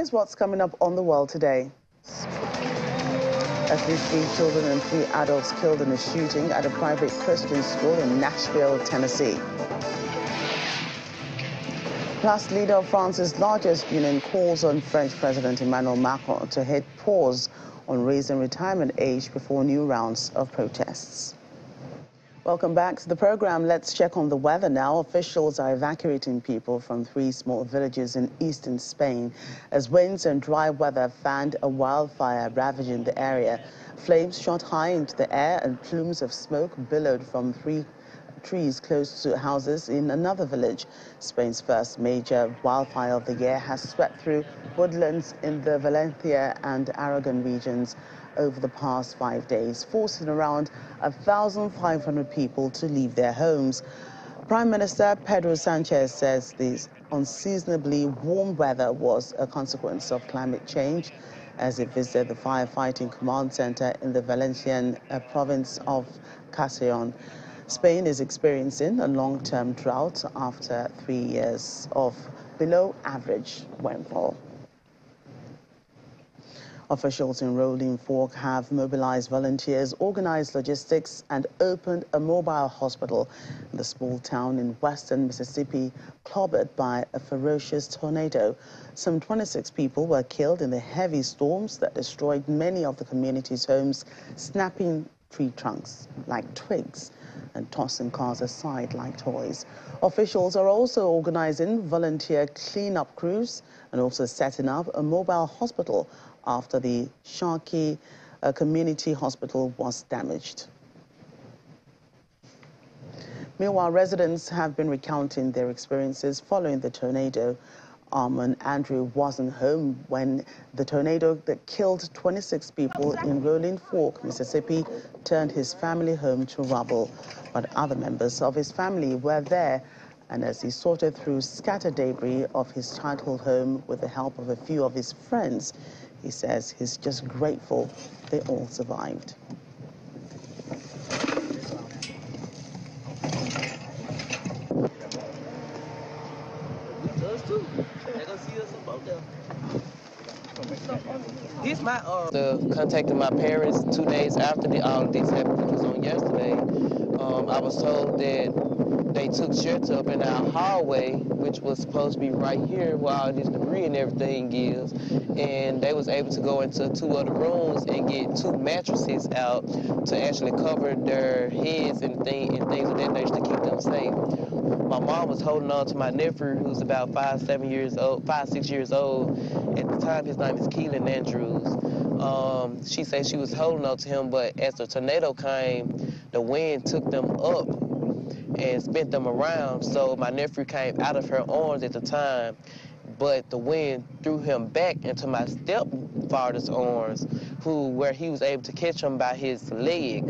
Here's what's coming up on the world today. At least 3 children and 3 adults killed in a shooting at a private Christian school in Nashville, Tennessee. Plus, leader of France's largest union calls on French President Emmanuel Macron to hit pause on raising retirement age before new rounds of protests. Welcome back to the program. Let's check on the weather now. Officials are evacuating people from 3 small villages in eastern Spain as winds and dry weather fanned a wildfire ravaging the area. Flames shot high into the air and plumes of smoke billowed from 3 trees close to houses in another village. Spain's first major wildfire of the year has swept through woodlands in the Valencia and Aragon regions over the past 5 days, forcing around 1,500 people to leave their homes. Prime Minister Pedro Sanchez says this unseasonably warm weather was a consequence of climate change as he visited the firefighting command center in the Valencian province of Castellón. Spain is experiencing a long-term drought after 3 years of below-average rainfall. Officials in Rolling Fork have mobilized volunteers, organized logistics, and opened a mobile hospital in the small town in western Mississippi, clobbered by a ferocious tornado. Some 26 people were killed in the heavy storms that destroyed many of the community's homes, snapping tree trunks like twigs and tossing cars aside like toys. Officials are also organizing volunteer cleanup crews and also setting up a mobile hospital after the Sharkey community hospital was damaged. Meanwhile, residents have been recounting their experiences following the tornado. Armand Andrew wasn't home when the tornado that killed 26 people in Rolling Fork, Mississippi, turned his family home to rubble. But other members of his family were there, and as he sorted through scattered debris of his childhood home with the help of a few of his friends, he says he's just grateful they all survived. Contacted my parents 2 days after all of this happened, which was on yesterday. I was told that they took shelter up in our hallway, which was supposed to be right here where all this debris and everything is. And they was able to go into 2 other rooms and get 2 mattresses out to actually cover their heads and things of that nature to keep them safe. My mom was holding on to my nephew, who's about 5, 6 years old. At the time, his name is Keelan Andrews. She said she was holding on to him, but as the tornado came, the wind took them up and spent them around. So my nephew came out of her arms at the time, but the wind threw him back into my stepfather's arms, where he was able to catch him by his leg.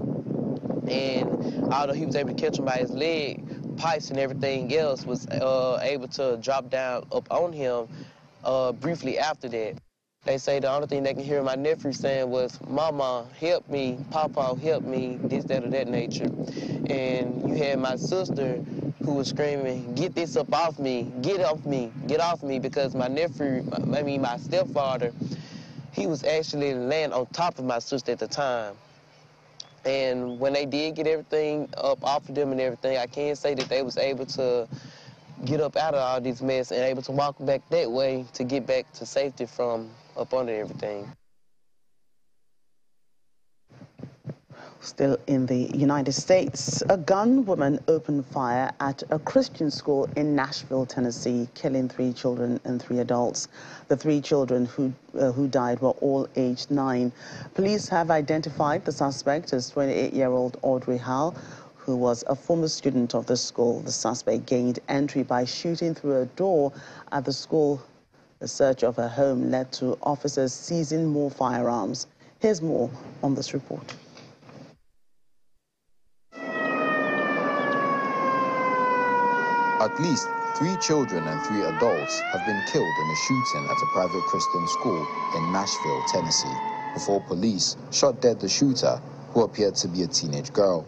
And although he was able to catch him by his leg, pipes and everything else was able to drop down up on him briefly after that. They say the only thing they can hear my nephew saying was, "Mama, help me, Papa, help me," this, that, or that nature. And you had my sister who was screaming, "Get this up off me, get off me," because my nephew, my stepfather, he was actually laying on top of my sister at the time. And when they did get everything up off of them and everything, I can say that they was able to get up out of all this mess and able to walk back that way to get back to safety from up under everything. Still in the United States, a gunwoman opened fire at a Christian school in Nashville, Tennessee, killing 3 children and 3 adults. The 3 children who died were all aged 9. Police have identified the suspect as 28-year-old Audrey Hall, who was a former student of the school. The suspect gained entry by shooting through a door at the school. The search of her home led to officers seizing more firearms. Here's more on this report. At least 3 children and 3 adults have been killed in a shooting at a private Christian school in Nashville, Tennessee, before police shot dead the shooter, who appeared to be a teenage girl.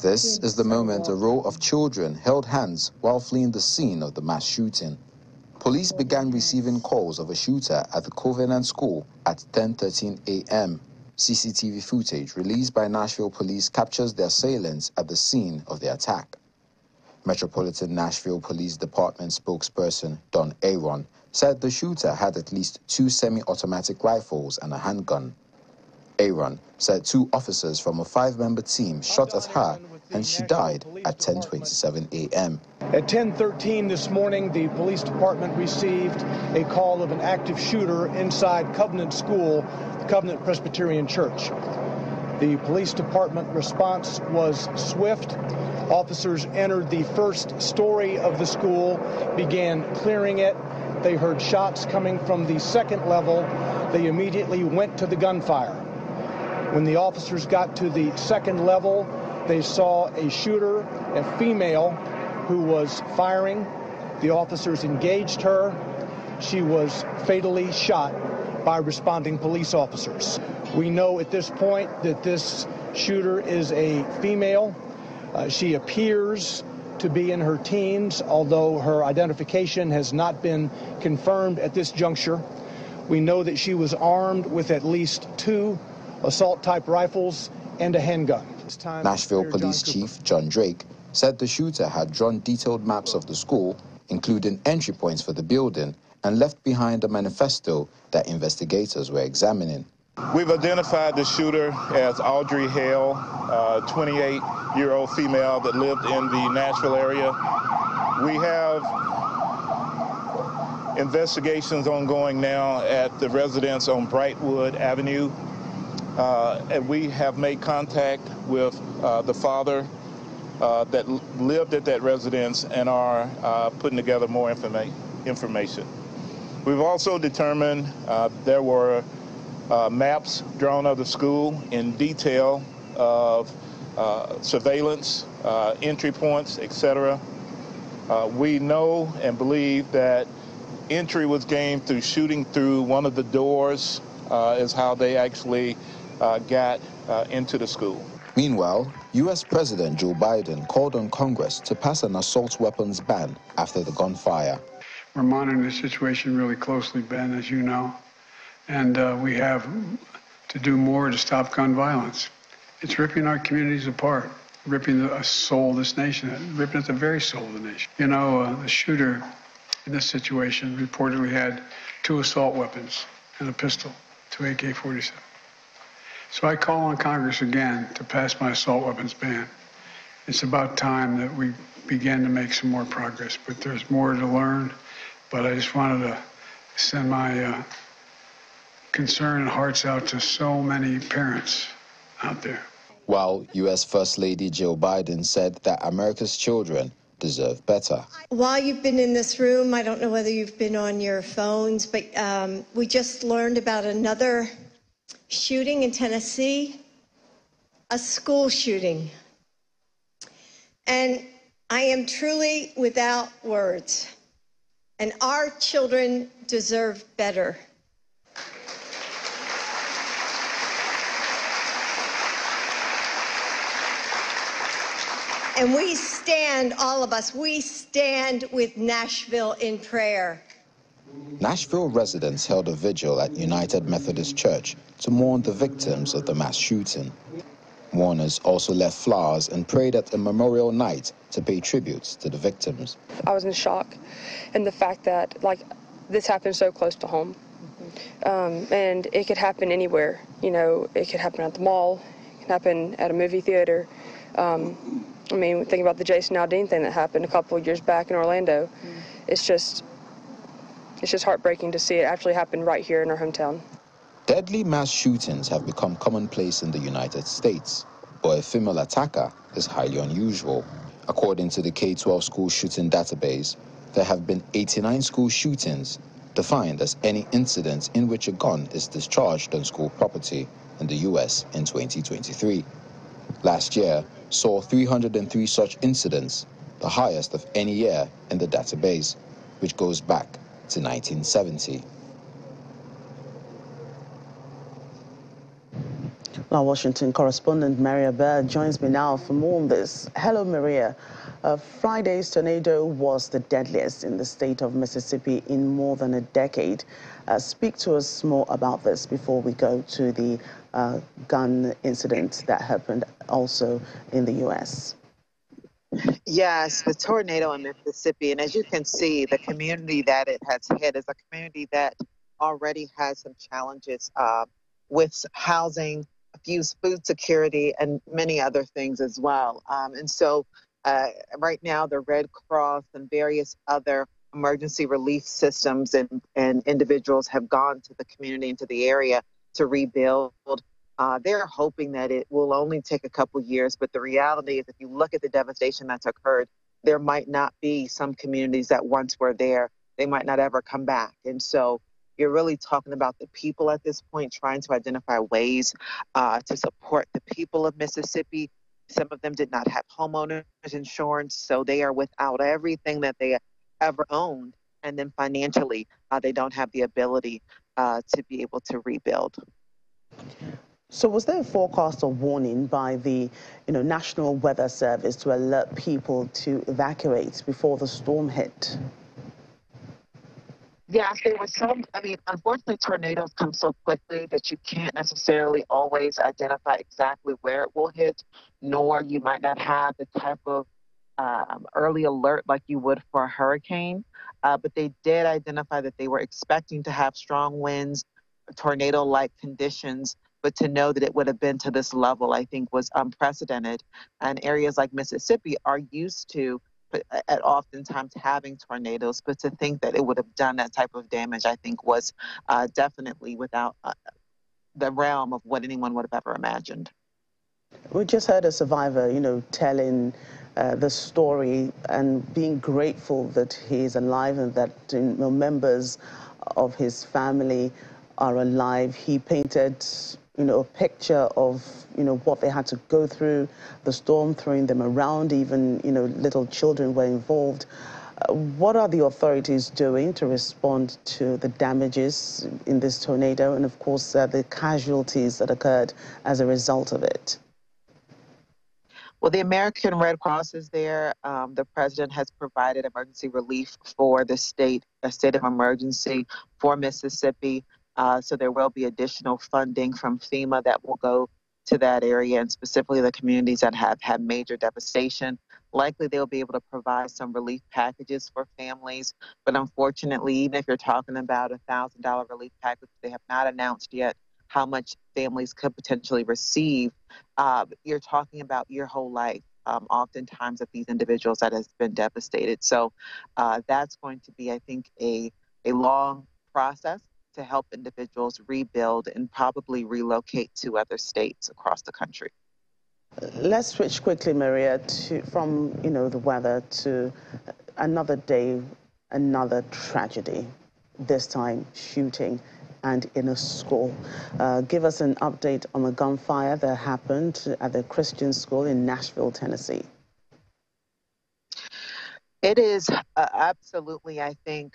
This is the moment a row of children held hands while fleeing the scene of the mass shooting. Police began receiving calls of a shooter at the Covenant School at 10:13 a.m. CCTV footage released by Nashville police captures the assailants at the scene of the attack. Metropolitan Nashville Police Department spokesperson Don Aaron said the shooter had at least 2 semi-automatic rifles and a handgun. Aaron said 2 officers from a 5-member team shot at her and she died at 10:27 a.m. At 10:13 this morning, the police department received a call of an active shooter inside Covenant School, the Covenant Presbyterian Church. The police department response was swift. Officers entered the first story of the school, began clearing it. They heard shots coming from the second level. They immediately went to the gunfire. When the officers got to the second level, they saw a shooter, a female, who was firing. The officers engaged her. She was fatally shot by responding police officers. We know at this point that this shooter is a female. She appears to be in her teens, although her identification has not been confirmed at this juncture. We know that she was armed with at least 2 assault-type rifles and a handgun. Nashville Police Chief John Drake said the shooter had drawn detailed maps of the school, including entry points for the building, and left behind a manifesto that investigators were examining. We've identified the shooter as Audrey Hale, a 28-year-old female that lived in the Nashville area. We have investigations ongoing now at the residence on Brightwood Avenue. And we have made contact with the father that lived at that residence and are putting together more information. We've also determined there were maps drawn of the school in detail of surveillance, entry points, etc. We know and believe that entry was gained through shooting through one of the doors is how they actually got into the school. Meanwhile, U.S. President Joe Biden called on Congress to pass an assault weapons ban after the gunfire. We're monitoring the situation really closely, Ben, as you know, and we have to do more to stop gun violence. It's ripping our communities apart, ripping the soul of this nation, ripping at the very soul of the nation. You know, the shooter in this situation reportedly had 2 assault weapons and a pistol, 2 AK-47. So I call on Congress again to pass my assault weapons ban. It's about time that we begin to make some more progress, but there's more to learn. But I just wanted to send my concern and hearts out to so many parents out there. While U.S. First Lady Jill Biden said that America's children deserve better. While you've been in this room, I don't know whether you've been on your phones, but we just learned about another shooting in Tennessee, a school shooting. And I am truly without words. And our children deserve better. And we stand, all of us, we stand with Nashville in prayer. Nashville residents held a vigil at United Methodist Church to mourn the victims of the mass shooting. Mourners also left flowers and prayed at a memorial night to pay tribute to the victims. I was in shock, and the fact that, this happened so close to home. And it could happen anywhere. You know, it could happen at the mall, it could happen at a movie theater. I mean, think about the Jason Aldean thing that happened a couple of years back in Orlando. It's just heartbreaking to see it actually happen right here in our hometown. Deadly mass shootings have become commonplace in the United States, but a female attacker is highly unusual. According to the K-12 school shooting database, there have been 89 school shootings, defined as any incident in which a gun is discharged on school property in the U.S. in 2023. Last year saw 303 such incidents, the highest of any year in the database, which goes back to 1970. Our Washington correspondent Maria Bird joins me now for more on this. Hello, Maria. Friday's tornado was the deadliest in the state of Mississippi in more than a decade. Speak to us more about this before we go to the gun incident that happened also in the U.S. Yes, the tornado in Mississippi, and as you can see, the community that it has hit is a community that already has some challenges with housing, food security, and many other things as well. And so right now, the Red Cross and various other emergency relief systems and individuals have gone to the community and to the area to rebuild. They're hoping that it will only take a couple years, but the reality is if you look at the devastation that's occurred, there might not be some communities that once were there. They might not ever come back. And so you're really talking about the people at this point, trying to identify ways to support the people of Mississippi. Some of them did not have homeowners insurance, so they are without everything that they ever owned. And then financially, they don't have the ability to be able to rebuild. So was there a forecast or warning by the National Weather Service to alert people to evacuate before the storm hit? Yes, there was some. I mean, unfortunately, tornadoes come so quickly that you can't necessarily always identify exactly where it will hit, nor you might not have the type of early alert like you would for a hurricane. But they did identify that they were expecting to have strong winds, tornado-like conditions, but to know that it would have been to this level, I think, was unprecedented. And areas like Mississippi are used to at oftentimes having tornadoes, but to think that it would have done that type of damage, I think, was definitely without the realm of what anyone would have ever imagined. We just heard a survivor, telling the story and being grateful that he's alive and that members of his family are alive. He painted a picture of, what they had to go through, the storm throwing them around, even, little children were involved. What are the authorities doing to respond to the damages in this tornado and, of course, the casualties that occurred as a result of it? Well, the American Red Cross is there. The president has provided emergency relief for the state, a state of emergency for Mississippi. So there will be additional funding from FEMA that will go to that area, and specifically the communities that have had major devastation. Likely they'll be able to provide some relief packages for families. But unfortunately, even if you're talking about a $1,000 relief package, they have not announced yet how much families could potentially receive. You're talking about your whole life, oftentimes, of these individuals that has been devastated. So that's going to be, I think, a long process to help individuals rebuild and probably relocate to other states across the country. Let's switch quickly, Maria, from the weather to another day, another tragedy, this time shooting and in a school. Give us an update on the gunfire that happened at the Christian school in Nashville, Tennessee. It is absolutely, I think,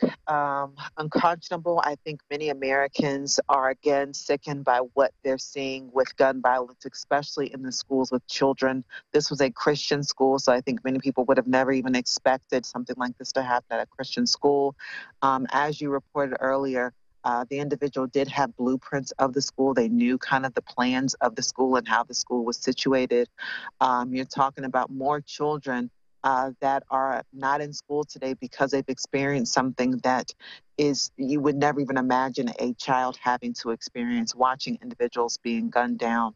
unconscionable. I think many Americans are, again, sickened by what they're seeing with gun violence, especially in the schools with children. This was a Christian school, so I think many people would have never even expected something like this to happen at a Christian school. As you reported earlier, the individual did have blueprints of the school. They knew kind of the plans of the school and how the school was situated. You're talking about more children that are not in school today because they've experienced something that is, you would never even imagine a child having to experience, watching individuals being gunned down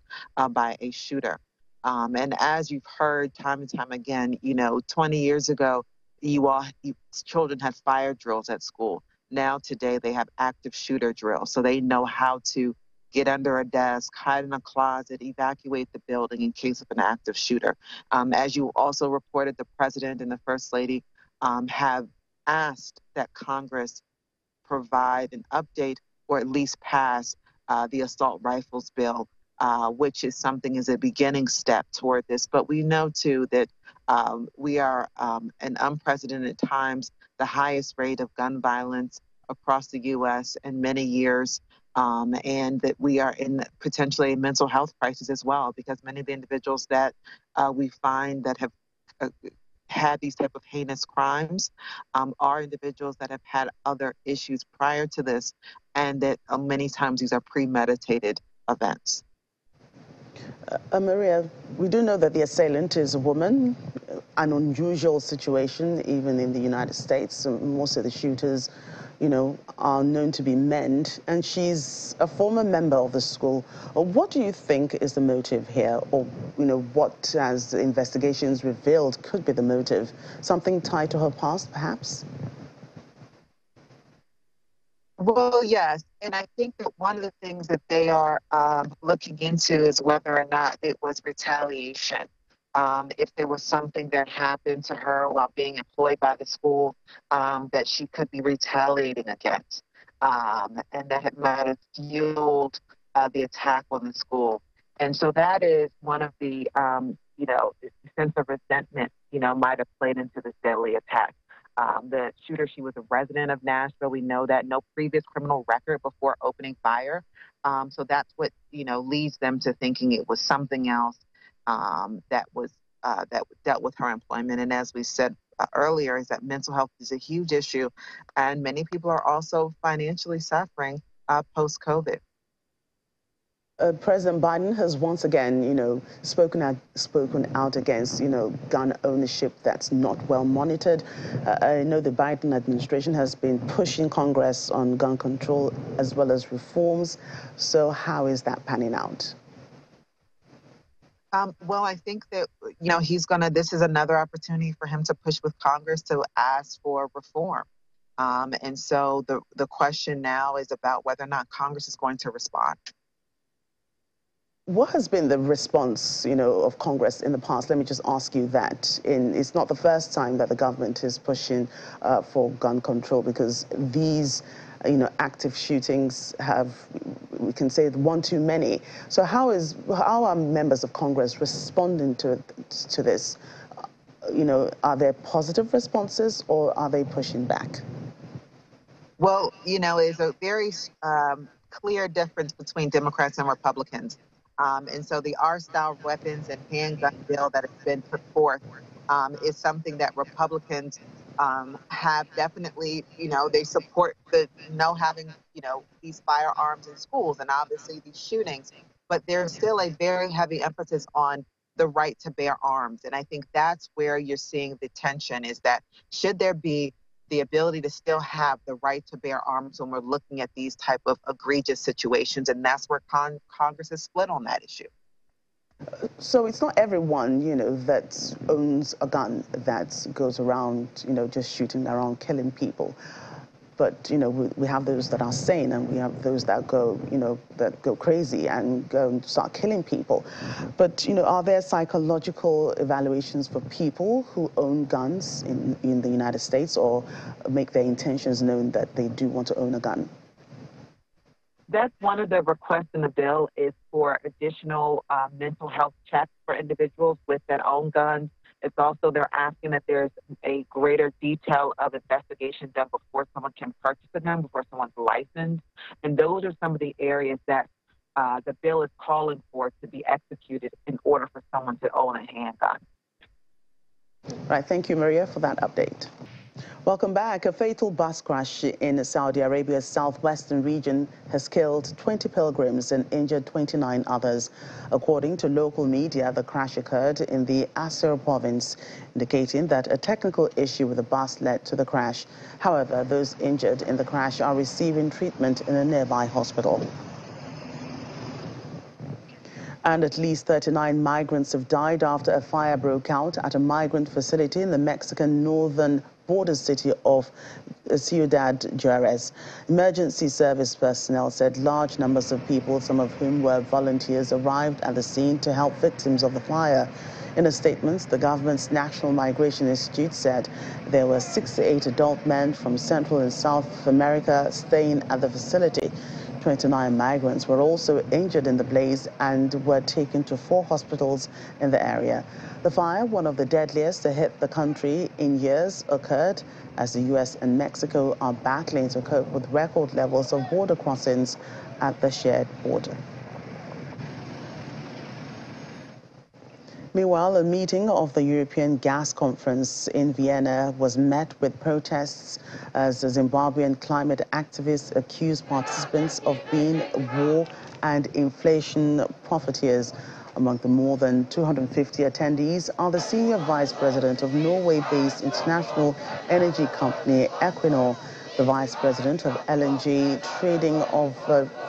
by a shooter. And as you've heard time and time again, 20 years ago, children had fire drills at school. Now today they have active shooter drills. So they know how to get under a desk, hide in a closet, evacuate the building in case of an active shooter. As you also reported, the president and the first lady have asked that Congress provide an update or at least pass the assault rifles bill, which is something as a beginning step toward this. But we know, too, that we are in unprecedented times, the highest rate of gun violence across the U.S. in many years. And that we are in potentially a mental health crisis as well, because many of the individuals that we find that have had these type of heinous crimes are individuals that have had other issues prior to this, and that many times these are premeditated events. Maria, we do know that the assailant is a woman, an unusual situation even in the United States. Most of the shooters, are known to be men, and she's a former member of the school. What do you think is the motive here, or what, as investigations revealed, could be the motive? Something tied to her past, perhaps? Well, yes, and I think that one of the things that they are looking into is whether or not it was retaliation. If there was something that happened to her while being employed by the school that she could be retaliating against, and that might have fueled the attack on the school. And so that is one of the, sense of resentment, might have played into this deadly attack. The shooter, she was a resident of Nashville. We know that, no previous criminal record before opening fire. So that's what, leads them to thinking it was something else that dealt with her employment. And as we said earlier, is that mental health is a huge issue, and many people are also financially suffering post-COVID. President Biden has once again, spoken out against, gun ownership that's not well monitored. I know the Biden administration has been pushing Congress on gun control as well as reforms. So how is that panning out? Well, I think that, this is another opportunity for him to push with Congress to ask for reform. And so the question now is about whether or not Congress is going to respond. What has been the response, of Congress in the past? Let me just ask you that. It's not the first time that the government is pushing for gun control, because these, active shootings have, we can say, one too many. So how are members of Congress responding to this? Are there positive responses, or are they pushing back? Well, there's a very clear difference between Democrats and Republicans. And so the R-style weapons and handgun bill that has been put forth is something that Republicans have definitely, they support the having, these firearms in schools and obviously these shootings. But there's still a very heavy emphasis on the right to bear arms. And I think that's where you're seeing the tension, is that should there be the ability to still have the right to bear arms when we're looking at these type of egregious situations, and that's where Congress is split on that issue. So it's not everyone, that owns a gun that goes around, just shooting around, killing people. But, we have those that are sane, and we have those that go, that go crazy and go and start killing people. But, are there psychological evaluations for people who own guns in the United States, or make their intentions known that they do want to own a gun? That's one of the requests in the bill, is for additional mental health checks for individuals with that own guns. It's also, they're asking that there's a greater detail of investigation done before someone can purchase a gun, before someone's licensed. And those are some of the areas that the bill is calling for to be executed in order for someone to own a handgun. Right. Thank you, Maria, for that update. Welcome back. A fatal bus crash in Saudi Arabia's southwestern region has killed 20 pilgrims and injured 29 others. According to local media, the crash occurred in the Asir province, indicating that a technical issue with the bus led to the crash. However, those injured in the crash are receiving treatment in a nearby hospital. And at least 39 migrants have died after a fire broke out at a migrant facility in the Mexican northern border city of Ciudad Juarez. Emergency service personnel said large numbers of people, some of whom were volunteers, arrived at the scene to help victims of the fire. In a statement, the government's National Migration Institute said there were 68 adult men from Central and South America staying at the facility. 29 migrants were also injured in the blaze and were taken to 4 hospitals in the area. The fire, one of the deadliest to hit the country in years, occurred as the U.S. and Mexico are battling to cope with record levels of border crossings at the shared border. Meanwhile, a meeting of the European Gas Conference in Vienna was met with protests as the Zimbabwean climate activists accused participants of being war and inflation profiteers. Among the more than 250 attendees are the senior vice president of Norway-based international energy company Equinor, the vice president of LNG trading of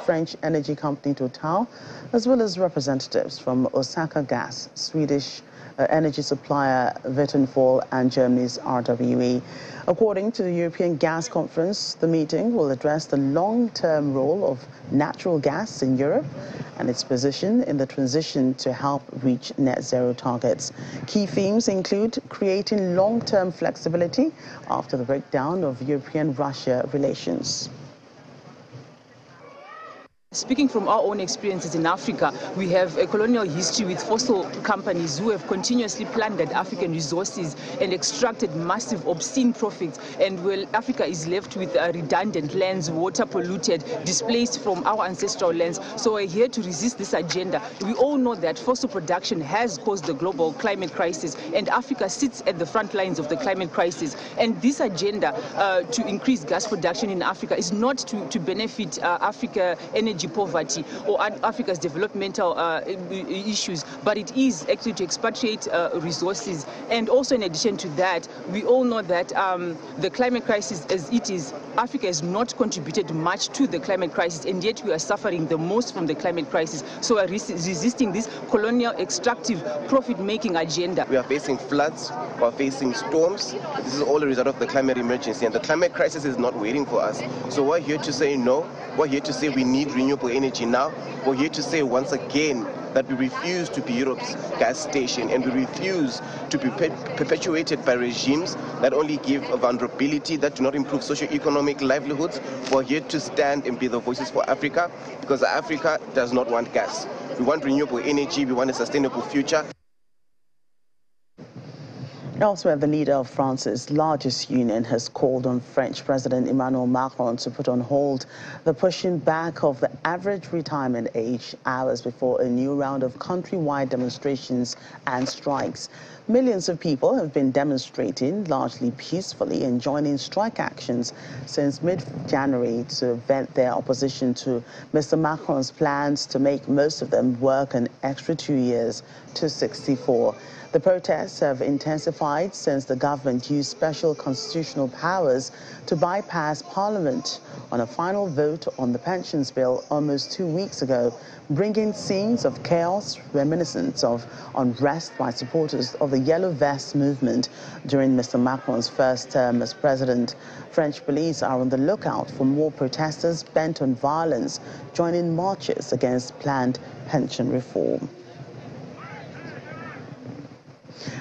French energy company Total, as well as representatives from Osaka Gas, Swedish energy supplier Vattenfall, and Germany's RWE. According to the European Gas Conference, the meeting will address the long-term role of natural gas in Europe and its position in the transition to help reach net zero targets. Key themes include creating long-term flexibility after the breakdown of European-Russia relations. Speaking from our own experiences in Africa, we have a colonial history with fossil companies who have continuously plundered African resources and extracted massive, obscene profits. And well, Africa is left with redundant lands, water polluted, displaced from our ancestral lands. So we're here to resist this agenda. We all know that fossil production has caused the global climate crisis, and Africa sits at the front lines of the climate crisis. And this agenda to increase gas production in Africa is not to benefit Africa energy poverty or Africa's developmental issues, but it is actually to expatriate resources. And also, in addition to that, we all know that the climate crisis as it is, Africa has not contributed much to the climate crisis, and yet we are suffering the most from the climate crisis. So we are resisting this colonial, extractive, profit-making agenda. We are facing floods, we are facing storms. This is all a result of the climate emergency, and the climate crisis is not waiting for us. So we're here to say no. We're here to say we need renewable energy now. We're here to say once again that we refuse to be Europe's gas station, and we refuse to be perpetuated by regimes that only give a vulnerability, that do not improve socio-economic livelihoods. We're here to stand and be the voices for Africa, because Africa does not want gas. We want renewable energy, we want a sustainable future. Elsewhere, the leader of France's largest union has called on French President Emmanuel Macron to put on hold the pushing back of the average retirement age hours before a new round of countrywide demonstrations and strikes. Millions of people have been demonstrating largely peacefully and joining strike actions since mid-January to vent their opposition to Mr. Macron's plans to make most of them work an extra 2 years to 64. The protests have intensified since the government used special constitutional powers to bypass Parliament on a final vote on the pensions bill almost 2 weeks ago, bringing scenes of chaos reminiscent of unrest by supporters of the Yellow Vest movement during Mr. Macron's first term as president. French police are on the lookout for more protesters bent on violence joining marches against planned pension reform.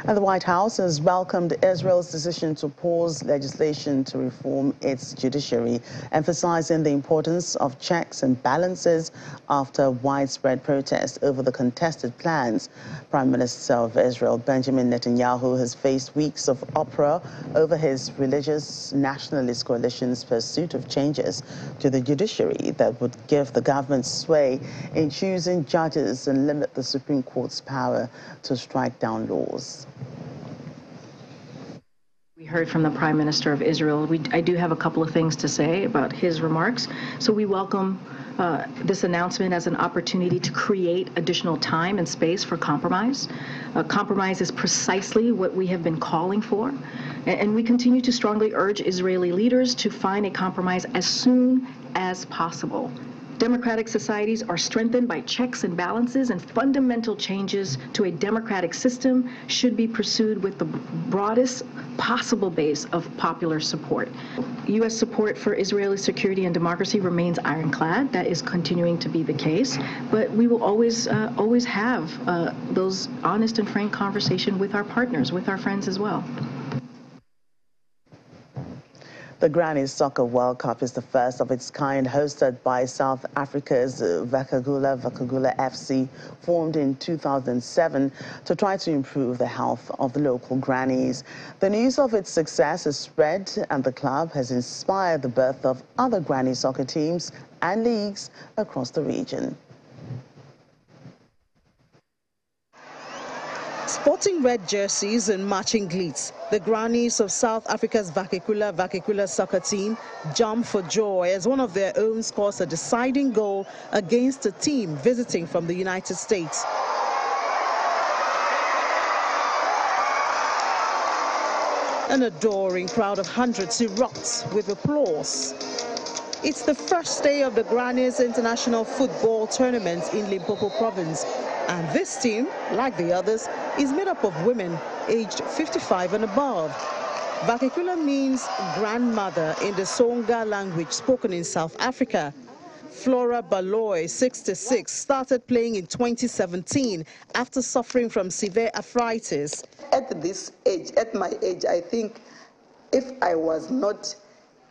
And the White House has welcomed Israel's decision to pause legislation to reform its judiciary, emphasizing the importance of checks and balances after widespread protests over the contested plans. Prime Minister of Israel, Benjamin Netanyahu, has faced weeks of uproar over his religious nationalist coalition's pursuit of changes to the judiciary that would give the government sway in choosing judges and limit the Supreme Court's power to strike down laws. We heard from the Prime Minister of Israel. I do have a couple of things to say about his remarks. So we welcome this announcement as an opportunity to create additional time and space for compromise. Compromise is precisely what we have been calling for. And we continue to strongly urge Israeli leaders to find a compromise as soon as possible. Democratic societies are strengthened by checks and balances, and fundamental changes to a democratic system should be pursued with the broadest possible base of popular support. U.S. support for Israeli security and democracy remains ironclad. That is continuing to be the case. But we will always have those honest and frank conversations with our partners, with our friends as well. The Granny Soccer World Cup is the first of its kind, hosted by South Africa's Vakagula FC, formed in 2007 to try to improve the health of the local grannies. The news of its success has spread, and the club has inspired the birth of other granny soccer teams and leagues across the region. Sporting red jerseys and matching cleats, the grannies of South Africa's Vakekula soccer team jump for joy as one of their own scores a deciding goal against a team visiting from the United States. An adoring crowd of hundreds erupts with applause. It's the first day of the Grannies International Football Tournament in Limpopo Province. And this team, like the others, is made up of women aged 55 and above. Vakekula means grandmother in the Songa language spoken in South Africa. Flora Baloy, 66, started playing in 2017 after suffering from severe arthritis. At this age, at my age, I think if I was not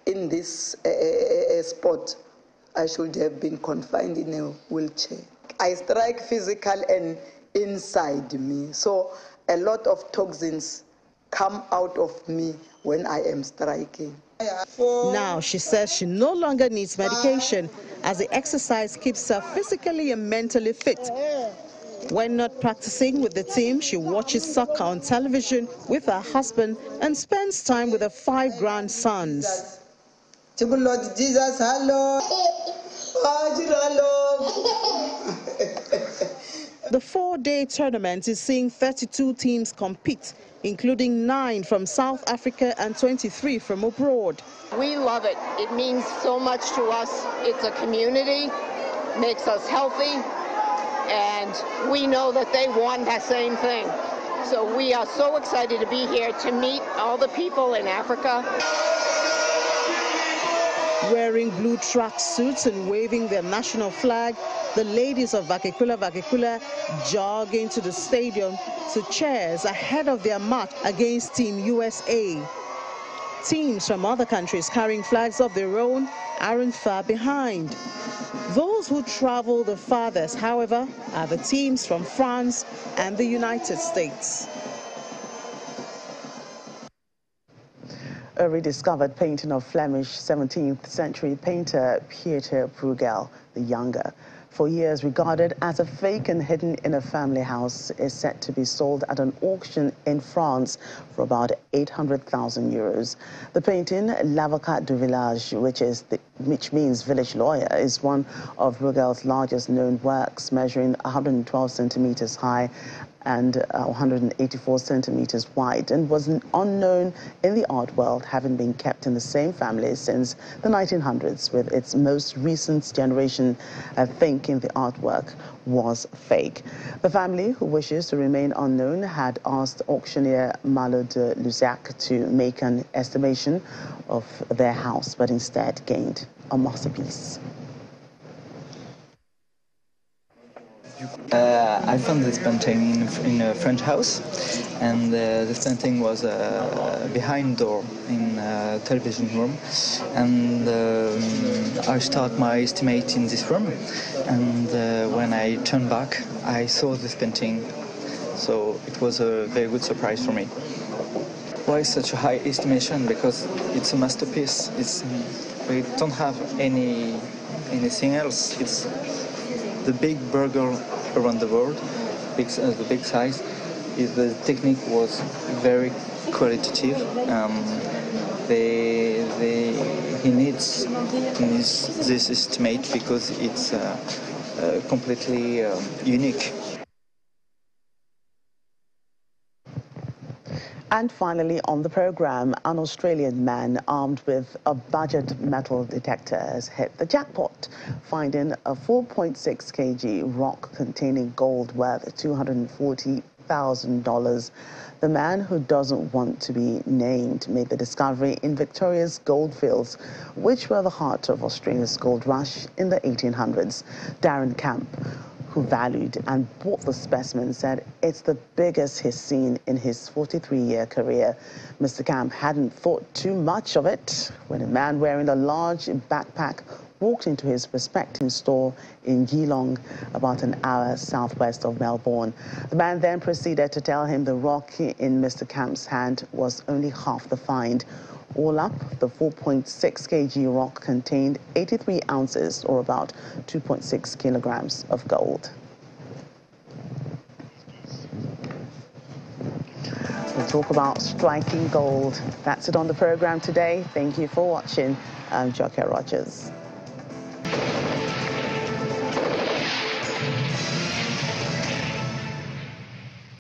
in this sport, I should have been confined in a wheelchair. I strike physical and inside me, so a lot of toxins come out of me when I am striking. Now she says she no longer needs medication as the exercise keeps her physically and mentally fit. When not practicing with the team, she watches soccer on television with her husband and spends time with her 5 grandsons. Lord Jesus, hello. The 4-day tournament is seeing 32 teams compete, including 9 from South Africa and 23 from abroad. We love it. It means so much to us. It's a community, makes us healthy, and we know that they want that same thing. So we are so excited to be here to meet all the people in Africa. Wearing blue track suits and waving their national flag, the ladies of Vakekula jog into the stadium to cheers ahead of their match against Team USA. Teams from other countries carrying flags of their own aren't far behind. Those who travel the farthest, however, are the teams from France and the United States. A rediscovered painting of Flemish 17th century painter Pieter Bruegel the Younger, for years regarded as a fake and hidden in a family house, is set to be sold at an auction in France for about 800,000 euros. The painting, L'Avocat du Village, which means village lawyer, is one of Bruegel's largest known works, measuring 112 centimeters high and 184 centimeters wide, and was unknown in the art world, having been kept in the same family since the 1900s, with its most recent generation thinking the artwork was fake. The family, who wishes to remain unknown, had asked auctioneer Malo de Luzac to make an estimation of their house, but instead gained a masterpiece. I found this painting in a French house, and this painting was behind door in a television room, and I start my estimate in this room, and when I turned back I saw this painting, so it was a very good surprise for me. Why such a high estimation? Because it's a masterpiece. We don't have anything else. It's the big burger around the world, the big size. The technique was very qualitative. He needs this estimate because it's completely unique. And finally on the program, an Australian man armed with a budget metal detector has hit the jackpot, finding a 4.6 kg rock containing gold worth $240,000. The man, who doesn't want to be named, made the discovery in Victoria's goldfields, which were the heart of Australia's gold rush in the 1800s. Darren Camp, who valued and bought the specimen, said it's the biggest he's seen in his 43-year career. Mr. Camp hadn't thought too much of it when a man wearing a large backpack walked into his respecting store in Geelong, about an hour southwest of Melbourne. The man then proceeded to tell him the rock in Mr. Camp's hand was only half the find. All up, the 4.6 kg rock contained 83 ounces, or about 2.6 kilograms of gold. talk about striking gold. That's it on the program today. Thank you for watching. I'm Joker Rogers.